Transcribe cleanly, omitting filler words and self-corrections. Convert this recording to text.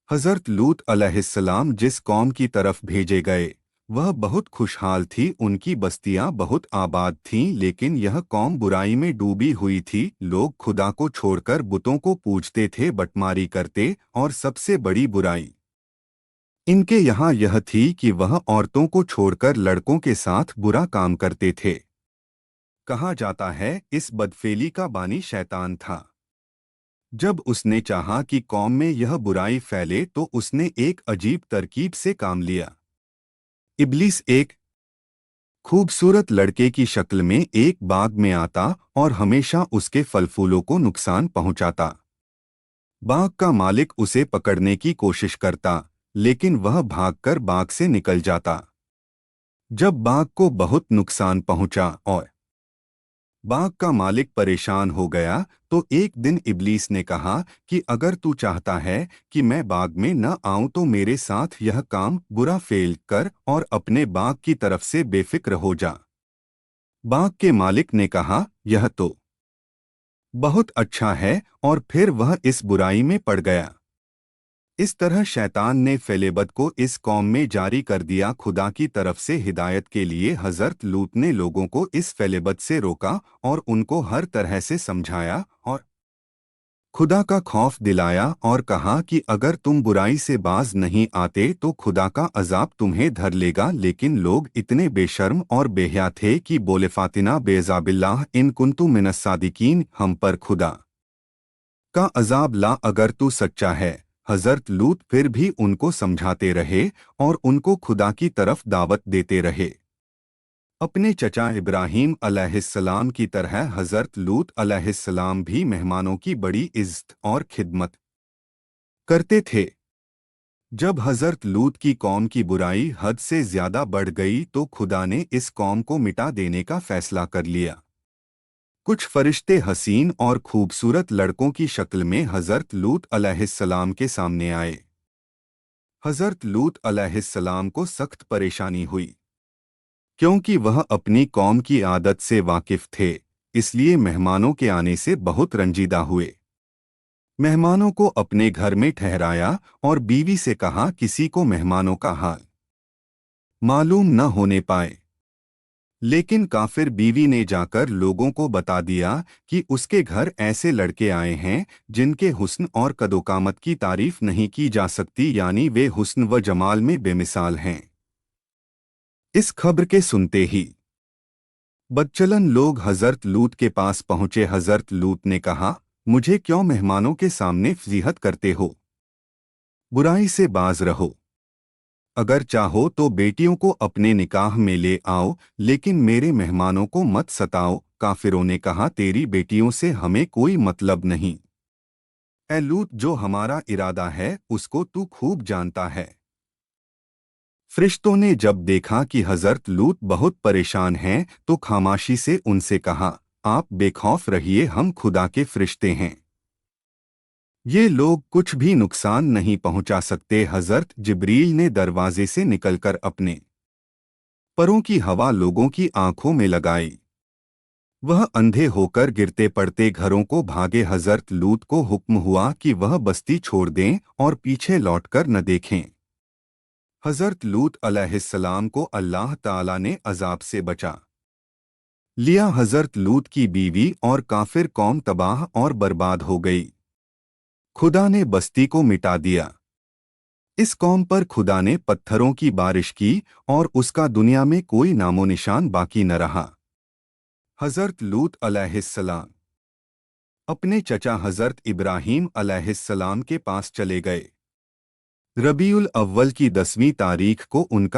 हज़रत लूत अलैहिस्सलाम जिस कौम की तरफ भेजे गए वह बहुत खुशहाल थी। उनकी बस्तियां बहुत आबाद थीं, लेकिन यह कौम बुराई में डूबी हुई थी। लोग खुदा को छोड़कर बुतों को पूजते थे, बटमारी करते, और सबसे बड़ी बुराई इनके यहाँ यह थी कि वह औरतों को छोड़कर लड़कों के साथ बुरा काम करते थे। कहा जाता है इस बदफेली का बानी शैतान था। जब उसने चाहा कि कौम में यह बुराई फैले तो उसने एक अजीब तरकीब से काम लिया। इब्लीस एक खूबसूरत लड़के की शक्ल में एक बाग में आता और हमेशा उसके फल फूलों को नुकसान पहुंचाता। बाग का मालिक उसे पकड़ने की कोशिश करता, लेकिन वह भागकर बाग से निकल जाता। जब बाग को बहुत नुकसान पहुंचा और बाग का मालिक परेशान हो गया, तो एक दिन इब्लीस ने कहा कि अगर तू चाहता है कि मैं बाग में न आऊं तो मेरे साथ यह काम बुरा फेल कर और अपने बाग की तरफ से बेफिक्र हो जा। बाग के मालिक ने कहा यह तो बहुत अच्छा है, और फिर वह इस बुराई में पड़ गया। इस तरह शैतान ने फेलेबत को इस कौम में जारी कर दिया। खुदा की तरफ से हिदायत के लिए हज़रत लूत ने लोगों को इस फेलेबत से रोका और उनको हर तरह से समझाया और खुदा का खौफ दिलाया और कहा कि अगर तुम बुराई से बाज नहीं आते तो खुदा का अजाब तुम्हें धर लेगा। लेकिन लोग इतने बेशर्म और बेहया थे कि बोले फातिना बेज़ाबिल्लाह इन कुन्तु मिनस सादिकीन, हम पर खुदा का अजाब ला अगर तू सच्चा है। हज़रत लूत फिर भी उनको समझाते रहे और उनको खुदा की तरफ दावत देते रहे। अपने चचा इब्राहीम अलैहिस्सलाम की तरह हज़रत लूत अलैहिस्सलाम भी मेहमानों की बड़ी इज्जत और खिदमत करते थे। जब हज़रत लूत की कौम की बुराई हद से ज़्यादा बढ़ गई तो खुदा ने इस कौम को मिटा देने का फैसला कर लिया। कुछ फरिश्ते हसीन और खूबसूरत लड़कों की शक्ल में हज़रत लूत अलैहिस्सलाम के सामने आए। हज़रत लूत अलैहिस्सलाम को सख्त परेशानी हुई, क्योंकि वह अपनी कौम की आदत से वाकिफ थे, इसलिए मेहमानों के आने से बहुत रंजीदा हुए। मेहमानों को अपने घर में ठहराया और बीवी से कहा किसी को मेहमानों का हाल मालूम न होने पाए। लेकिन काफिर बीवी ने जाकर लोगों को बता दिया कि उसके घर ऐसे लड़के आए हैं जिनके हुस्न और कदोकामत की तारीफ नहीं की जा सकती, यानी वे हुस्न व जमाल में बेमिसाल हैं। इस खबर के सुनते ही बदचलन लोग हज़रत लूत के पास पहुंचे। हज़रत लूत ने कहा, मुझे क्यों मेहमानों के सामने फजीहत करते हो? बुराई से बाज रहो। अगर चाहो तो बेटियों को अपने निकाह में ले आओ, लेकिन मेरे मेहमानों को मत सताओ। काफिरों ने कहा, तेरी बेटियों से हमें कोई मतलब नहीं। ऐ लूत, जो हमारा इरादा है उसको तू खूब जानता है। फरिश्तों ने जब देखा कि हज़रत लूत बहुत परेशान हैं तो खामोशी से उनसे कहा, आप बेखौफ रहिए, हम खुदा के फरिश्ते हैं। ये लोग कुछ भी नुकसान नहीं पहुंचा सकते। हज़रत जिब्रील ने दरवाजे से निकलकर अपने परों की हवा लोगों की आंखों में लगाई। वह अंधे होकर गिरते पड़ते घरों को भागे। हज़रत लूत को हुक्म हुआ कि वह बस्ती छोड़ दें और पीछे लौटकर न देखें। हज़रत लूत अलैहिस्सलाम को अल्लाह ताला ने अजाब से बचा लिया। हज़रत लूत की बीवी और काफिर कौम तबाह और बर्बाद हो गई। खुदा ने बस्ती को मिटा दिया। इस कौम पर खुदा ने पत्थरों की बारिश की और उसका दुनिया में कोई नामो निशान बाकी न रहा। हज़रत लूत अलैहिस्सलाम अपने चचा हज़रत इब्राहीम अलैहिस्सलाम के पास चले गए। रबीउल अव्वल की 10वीं तारीख को उनका